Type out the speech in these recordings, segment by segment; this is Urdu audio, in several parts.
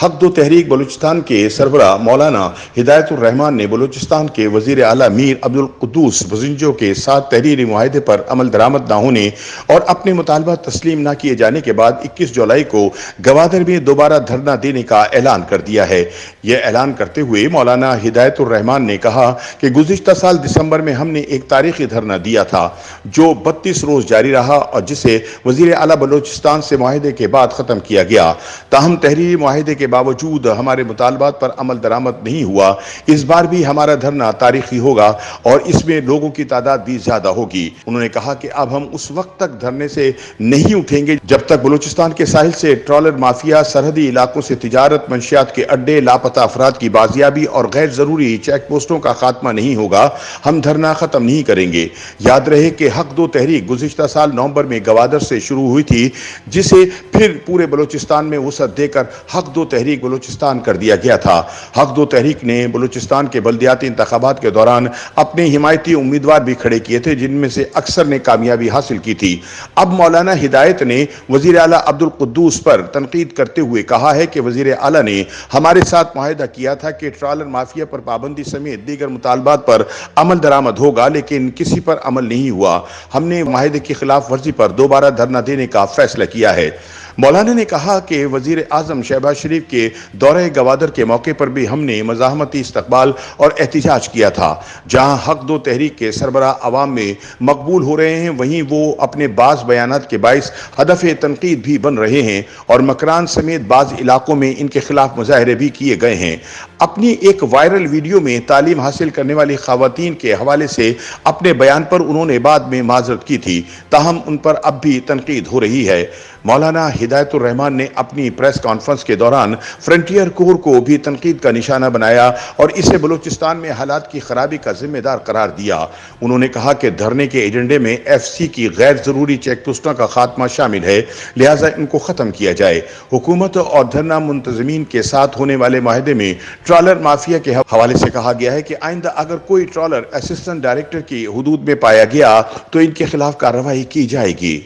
حق دو تحریک بلوچستان کے سربراہ مولانا ہدایت الرحمان نے بلوچستان کے وزیر اعلیٰ میر عبدالقدوس بزنجو کے ساتھ تحریری معاہدے پر عمل درآمد نہ ہونے اور اپنے مطالبات تسلیم نہ کیے جانے کے بعد 21 جولائی کو گوادر میں دوبارہ دھرنا دینے کا اعلان کر دیا ہے۔ یہ اعلان کرتے ہوئے مولانا ہدایت الرحمان نے کہا کہ گزشتہ سال دسمبر میں ہم نے ایک تاریخی دھرنا دیا تھا جو 32 روز جاری رہا اور جسے وزیر اعلیٰ بلوچستان سے معاہدے کے بعد ختم کیا گیا۔ تاہم تحریری معاہدے کے باوجود ہمارے مطالبات پر عمل درآمد نہیں ہوا۔ اس بار بھی ہمارا دھرنا تاریخی ہوگا اور اس میں لوگوں کی تعداد بھی زیادہ ہوگی۔ انہوں نے کہا کہ اب ہم اس وقت تک دھرنے سے نہیں اٹھیں گے جب تک بلوچستان کے ساحل سے ٹرالر مافیا، سرحدی علاقوں سے تجارت، منشیات کے اڈے، لاپتہ افراد کی بازیابی اور غیر ضروری چیک پوسٹوں کا خاتمہ نہیں ہوگا، ہم دھرنا ختم نہیں کریں گے۔ یاد رہے کہ حق دو تحریک گزشتہ سال نومبر میں گوادر سے شروع ہوئی تھی، جسے پھر پورے بلوچستان میں وسعت دے کر حق دو تحریک بلوچستان کر دیا گیا تھا۔ حق دو تحریک نے بلوچستان کے بلدیاتی انتخابات کے دوران اپنے حمایتی امیدوار بھی کھڑے کیے تھے، جن میں سے اکثر نے کامیابی حاصل کی تھی۔ اب مولانا ہدایت نے وزیر اعلیٰ عبدالقدوس پر تنقید کرتے ہوئے کہا ہے کہ وزیر اعلیٰ نے ہمارے ساتھ معاہدہ کیا تھا کہ ٹرالر مافیا پر پابندی سمیت دیگر مطالبات پر عمل درآمد ہوگا، لیکن کسی پر عمل نہیں ہوا۔ ہم نے معاہدے کی خلاف ورزی پر دوبارہ دھرنا دینے کا فیصلہ کیا ہے۔ مولانا نے کہا کہ وزیر اعظم شہباز شریف کے دورہ گوادر کے موقع پر بھی ہم نے مزاحمتی استقبال اور احتجاج کیا تھا۔ جہاں حق دو تحریک کے سربراہ عوام میں مقبول ہو رہے ہیں، وہیں وہ اپنے بعض بیانات کے باعث ہدف تنقید بھی بن رہے ہیں اور مکران سمیت بعض علاقوں میں ان کے خلاف مظاہرے بھی کیے گئے ہیں۔ اپنی ایک وائرل ویڈیو میں تعلیم حاصل کرنے والی خواتین کے حوالے سے اپنے بیان پر انہوں نے بعد میں معذرت کی تھی، تاہم ان پر اب بھی تنقید ہو رہی ہے۔ مولانا ہدایت الرحمان نے اپنی پریس کانفرنس کے دوران فرنٹیئر کور کو بھی تنقید کا نشانہ بنایا اور اسے بلوچستان میں حالات کی خرابی کا ذمہ دار قرار دیا۔ انہوں نے کہا کہ دھرنے کے ایجنڈے میں ایف سی کی غیر ضروری چیک پوسٹوں کا خاتمہ شامل ہے، لہٰذا ان کو ختم کیا جائے۔ حکومت اور دھرنا منتظمین کے ساتھ ہونے والے معاہدے میں ٹرالر مافیا کے حوالے سے کہا گیا ہے کہ آئندہ اگر کوئی ٹرالر اسسٹنٹ ڈائریکٹر کی حدود میں پایا گیا تو ان کے خلاف کارروائی کی جائے گی۔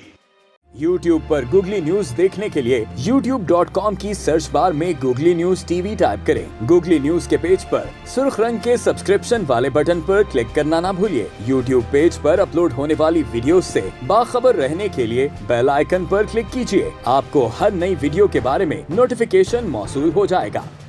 YouTube پر گوگلی نیوز دیکھنے کے لیے youtube.com کی سرچ بار میں googly news T V type کریں۔ گوگلی نیوز کے پیج پر سرخ رنگ کے سبسکرپشن والے بٹن پر کلک کرنا نہ بھولیے۔ YouTube پیج پر اپلوڈ ہونے والی ویڈیوز سے باخبر رہنے کے لیے بیل آئیکن پر کلک کیجیے۔ آپ کو ہر نئی ویڈیو کے بارے میں نوٹیفیکیشن موصول ہو جائے گا۔